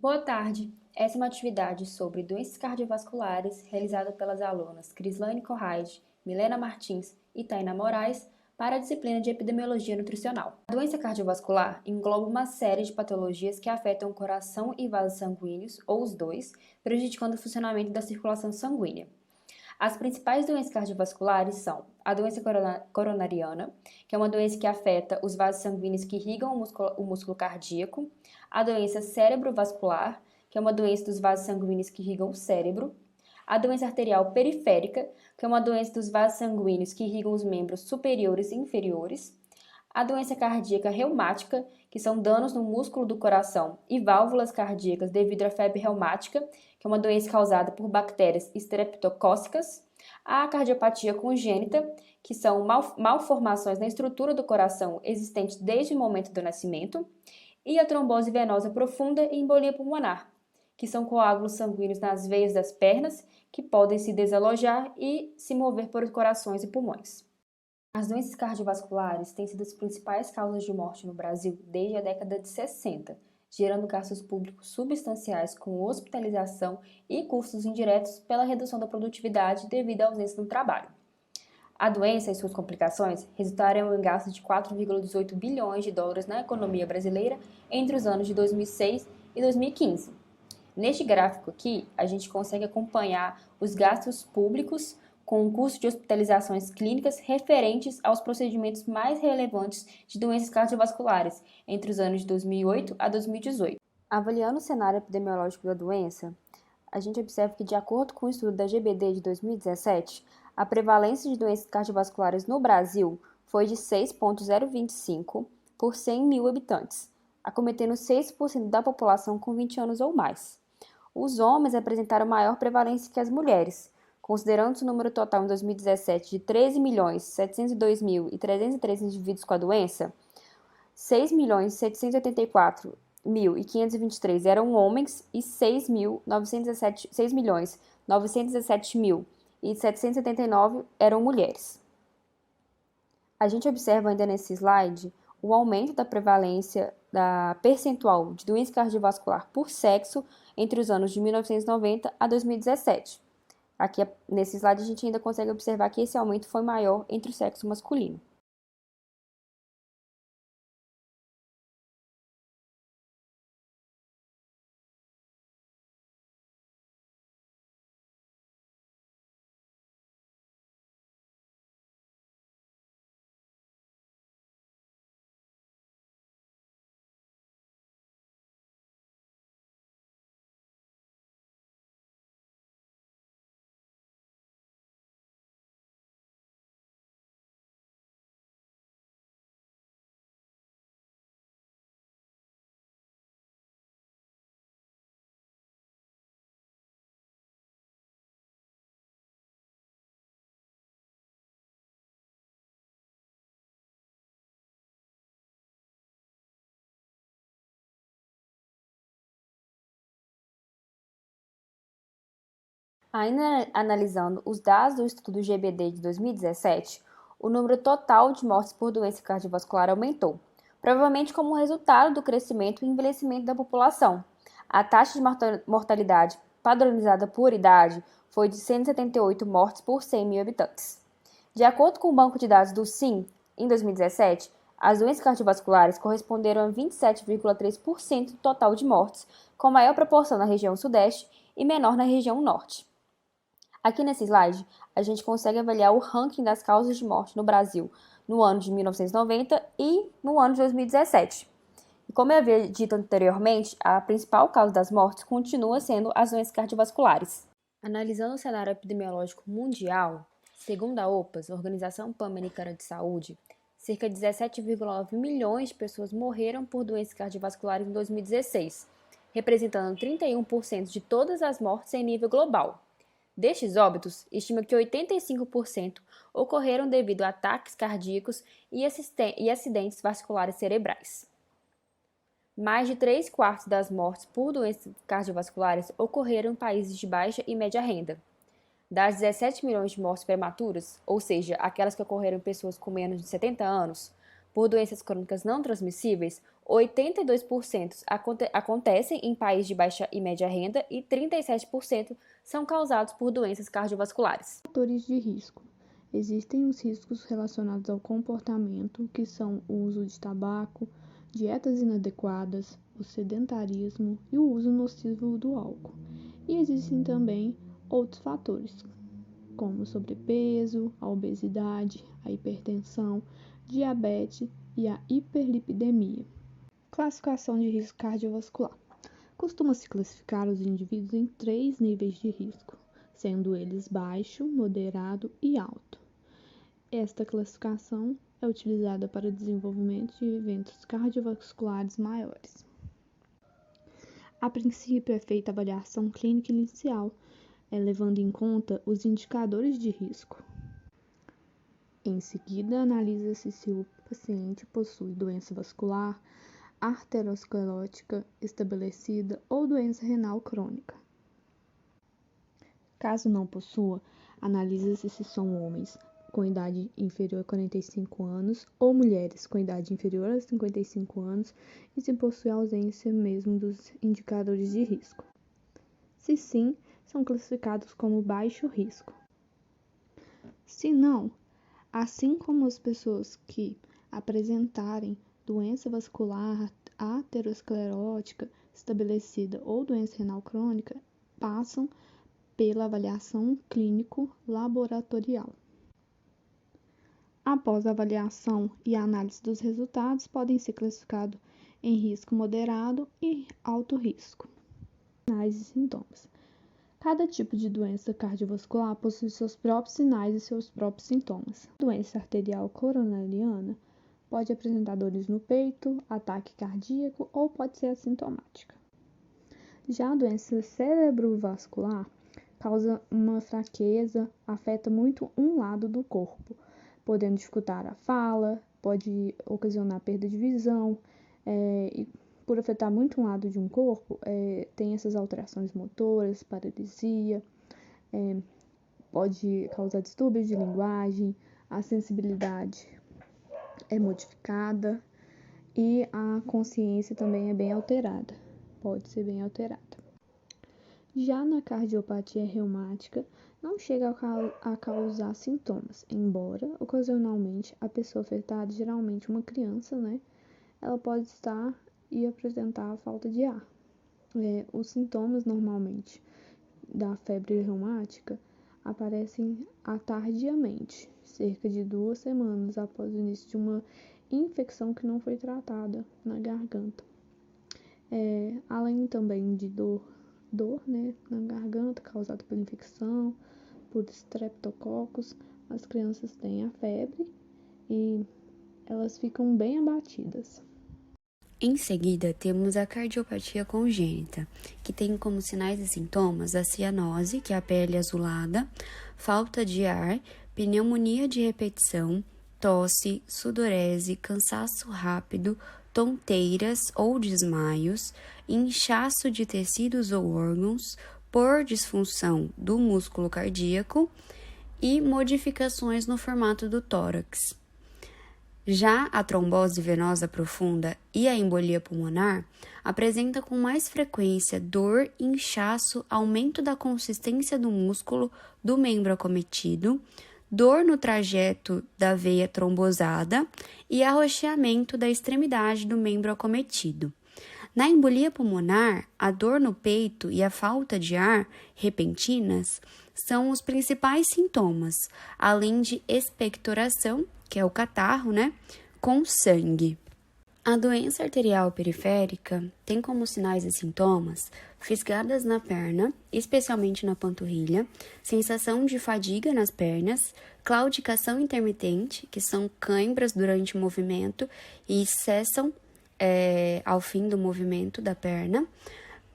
Boa tarde. Essa é uma atividade sobre doenças cardiovasculares realizada pelas alunas Crislane Corraide, Milena Martins e Taina Moraes para a disciplina de Epidemiologia Nutricional. A doença cardiovascular engloba uma série de patologias que afetam o coração e vasos sanguíneos, ou os dois, prejudicando o funcionamento da circulação sanguínea. As principais doenças cardiovasculares são a doença coronariana, que é uma doença que afeta os vasos sanguíneos que irrigam o músculo cardíaco, a doença cerebrovascular, que é uma doença dos vasos sanguíneos que irrigam o cérebro, a doença arterial periférica, que é uma doença dos vasos sanguíneos que irrigam os membros superiores e inferiores, a doença cardíaca reumática, que são danos no músculo do coração e válvulas cardíacas devido à febre reumática, que é uma doença causada por bactérias estreptocóccicas, a cardiopatia congênita, que são malformações na estrutura do coração existentes desde o momento do nascimento, e a trombose venosa profunda e embolia pulmonar, que são coágulos sanguíneos nas veias das pernas que podem se desalojar e se mover por corações e pulmões. As doenças cardiovasculares têm sido as principais causas de morte no Brasil desde a década de 60, gerando gastos públicos substanciais com hospitalização e custos indiretos pela redução da produtividade devido à ausência do trabalho. A doença e suas complicações resultaram em gastos de 4,18 bilhões de dólares na economia brasileira entre os anos de 2006 e 2015. Neste gráfico aqui, a gente consegue acompanhar os gastos públicos com o custo de hospitalizações clínicas referentes aos procedimentos mais relevantes de doenças cardiovasculares entre os anos de 2008 a 2018. Avaliando o cenário epidemiológico da doença, a gente observa que, de acordo com o estudo da GBD de 2017, a prevalência de doenças cardiovasculares no Brasil foi de 6,025 por 100 mil habitantes, acometendo 6% da população com 20 anos ou mais. Os homens apresentaram maior prevalência que as mulheres, considerando-se o número total em 2017 de 13.702.303 indivíduos com a doença, 6.784.523 eram homens e 6.917.779 eram mulheres. A gente observa ainda nesse slide o aumento da prevalência da percentual de doença cardiovascular por sexo entre os anos de 1990 a 2017. Aqui, nesse slide, a gente ainda consegue observar que esse aumento foi maior entre o sexo masculino. Ainda analisando os dados do estudo GBD de 2017, o número total de mortes por doença cardiovascular aumentou, provavelmente como resultado do crescimento e envelhecimento da população. A taxa de mortalidade padronizada por idade foi de 178 mortes por 100 mil habitantes. De acordo com o banco de dados do SIM, em 2017, as doenças cardiovasculares corresponderam a 27,3% do total de mortes, com maior proporção na região sudeste e menor na região norte. Aqui nesse slide, a gente consegue avaliar o ranking das causas de morte no Brasil no ano de 1990 e no ano de 2017. E como eu havia dito anteriormente, a principal causa das mortes continua sendo as doenças cardiovasculares. Analisando o cenário epidemiológico mundial, segundo a OPAS, Organização Pan-Americana de Saúde, cerca de 17,9 milhões de pessoas morreram por doenças cardiovasculares em 2016, representando 31% de todas as mortes em nível global. Destes óbitos, estima que 85% ocorreram devido a ataques cardíacos e acidentes vasculares cerebrais. Mais de 3/4 das mortes por doenças cardiovasculares ocorreram em países de baixa e média renda. Das 17 milhões de mortes prematuras, ou seja, aquelas que ocorreram em pessoas com menos de 70 anos, por doenças crônicas não transmissíveis, 82% acontecem em países de baixa e média renda e 37% são causados por doenças cardiovasculares. Fatores de risco. Existem os riscos relacionados ao comportamento, que são o uso de tabaco, dietas inadequadas, o sedentarismo e o uso nocivo do álcool. E existem também outros fatores, como o sobrepeso, a obesidade, a hipertensão, diabetes e a hiperlipidemia. Classificação de risco cardiovascular. Costuma-se classificar os indivíduos em 3 níveis de risco, sendo eles baixo, moderado e alto. Esta classificação é utilizada para o desenvolvimento de eventos cardiovasculares maiores. A princípio, é feita a avaliação clínica inicial, levando em conta os indicadores de risco. Em seguida, analisa-se se o paciente possui doença vascular, arteriosclerótica estabelecida ou doença renal crônica. Caso não possua, analisa-se se são homens com idade inferior a 45 anos ou mulheres com idade inferior a 55 anos e se possui ausência mesmo dos indicadores de risco. Se sim, são classificados como baixo risco. Se não, assim como as pessoas que apresentarem doença vascular aterosclerótica estabelecida ou doença renal crônica, passam pela avaliação clínico-laboratorial. Após a avaliação e a análise dos resultados, podem ser classificados em risco moderado e alto risco. Sinais e sintomas. Cada tipo de doença cardiovascular possui seus próprios sinais e seus próprios sintomas. A doença arterial coronariana pode apresentar dores no peito, ataque cardíaco ou pode ser assintomática. Já a doença cerebrovascular causa uma fraqueza, afeta muito um lado do corpo, podendo dificultar a fala, pode ocasionar perda de visão, e por afetar muito um lado de um corpo, tem essas alterações motoras, paralisia, pode causar distúrbios de linguagem, a sensibilidade é modificada e a consciência também é bem alterada, pode ser bem alterada. Já na cardiopatia reumática, não chega a causar sintomas, embora, ocasionalmente, a pessoa afetada, geralmente uma criança, ela pode estar e apresentar falta de ar. Os sintomas, normalmente, da febre reumática aparecem tardiamente, cerca de 2 semanas após o início de uma infecção que não foi tratada na garganta. Além também de dor na garganta causada pela infecção, por streptococcus, as crianças têm a febre e elas ficam bem abatidas. Em seguida, temos a cardiopatia congênita, que tem como sinais e sintomas a cianose, que é a pele azulada, falta de ar, pneumonia de repetição, tosse, sudorese, cansaço rápido, tonteiras ou desmaios, inchaço de tecidos ou órgãos por disfunção do músculo cardíaco e modificações no formato do tórax. Já a trombose venosa profunda e a embolia pulmonar apresenta com mais frequência dor, inchaço, aumento da consistência do músculo do membro acometido, dor no trajeto da veia trombosada e arroxeamento da extremidade do membro acometido. Na embolia pulmonar, a dor no peito e a falta de ar repentinas são os principais sintomas, além de expectoração, que é o catarro, com sangue. A doença arterial periférica tem como sinais e sintomas fisgadas na perna, especialmente na panturrilha, sensação de fadiga nas pernas, claudicação intermitente, que são cãibras durante o movimento e cessam ao fim do movimento da perna,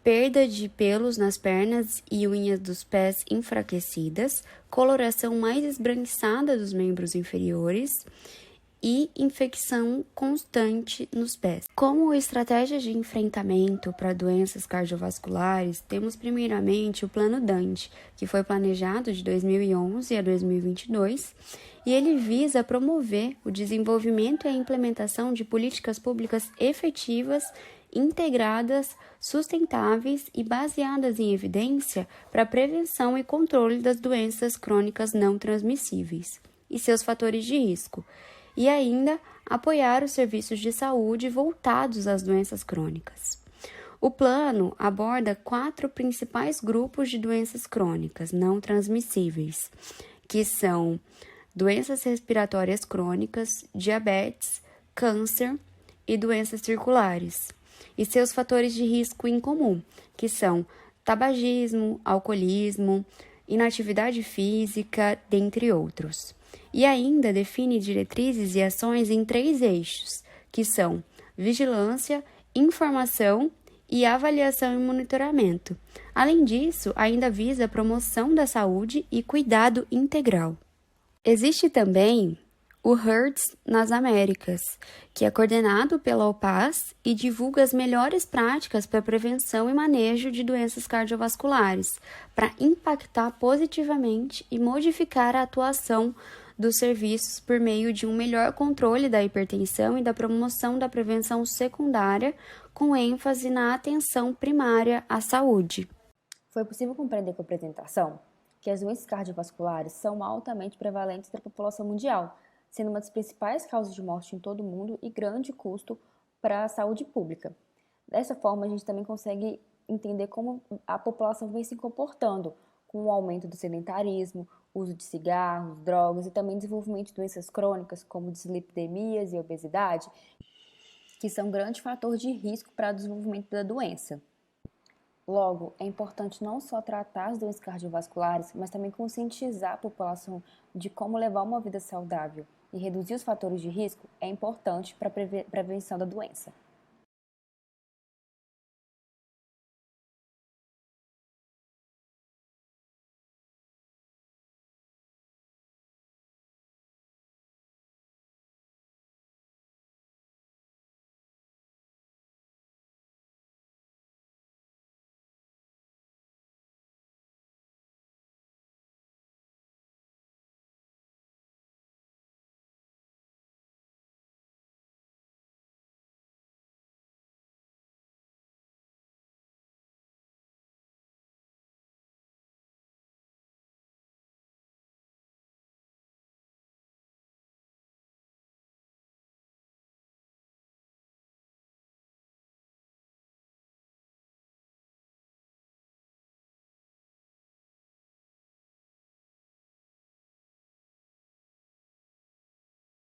perda de pelos nas pernas e unhas dos pés enfraquecidas, coloração mais esbranquiçada dos membros inferiores e infecção constante nos pés. Como estratégia de enfrentamento para doenças cardiovasculares, temos primeiramente o Plano Dante, que foi planejado de 2011 a 2022, e ele visa promover o desenvolvimento e a implementação de políticas públicas efetivas, integradas, sustentáveis e baseadas em evidência para a prevenção e controle das doenças crônicas não transmissíveis e seus fatores de risco, e ainda apoiar os serviços de saúde voltados às doenças crônicas. O plano aborda 4 principais grupos de doenças crônicas não transmissíveis, que são doenças respiratórias crônicas, diabetes, câncer e doenças circulares, e seus fatores de risco em comum, que são tabagismo, alcoolismo, inatividade física, dentre outros. E ainda define diretrizes e ações em 3 eixos, que são vigilância, informação e avaliação e monitoramento. Além disso, ainda visa a promoção da saúde e cuidado integral. Existe também o HERDS nas Américas, que é coordenado pela OPAS e divulga as melhores práticas para prevenção e manejo de doenças cardiovasculares, para impactar positivamente e modificar a atuação dos serviços por meio de um melhor controle da hipertensão e da promoção da prevenção secundária, com ênfase na atenção primária à saúde. Foi possível compreender com a apresentação que as doenças cardiovasculares são altamente prevalentes entre a população mundial, sendo uma das principais causas de morte em todo o mundo e grande custo para a saúde pública. Dessa forma, a gente também consegue entender como a população vem se comportando com o aumento do sedentarismo, uso de cigarros, drogas e também desenvolvimento de doenças crônicas como dislipidemias e obesidade, que são um grande fator de risco para o desenvolvimento da doença. Logo, é importante não só tratar as doenças cardiovasculares, mas também conscientizar a população de como levar uma vida saudável, e reduzir os fatores de risco é importante para a prevenção da doença.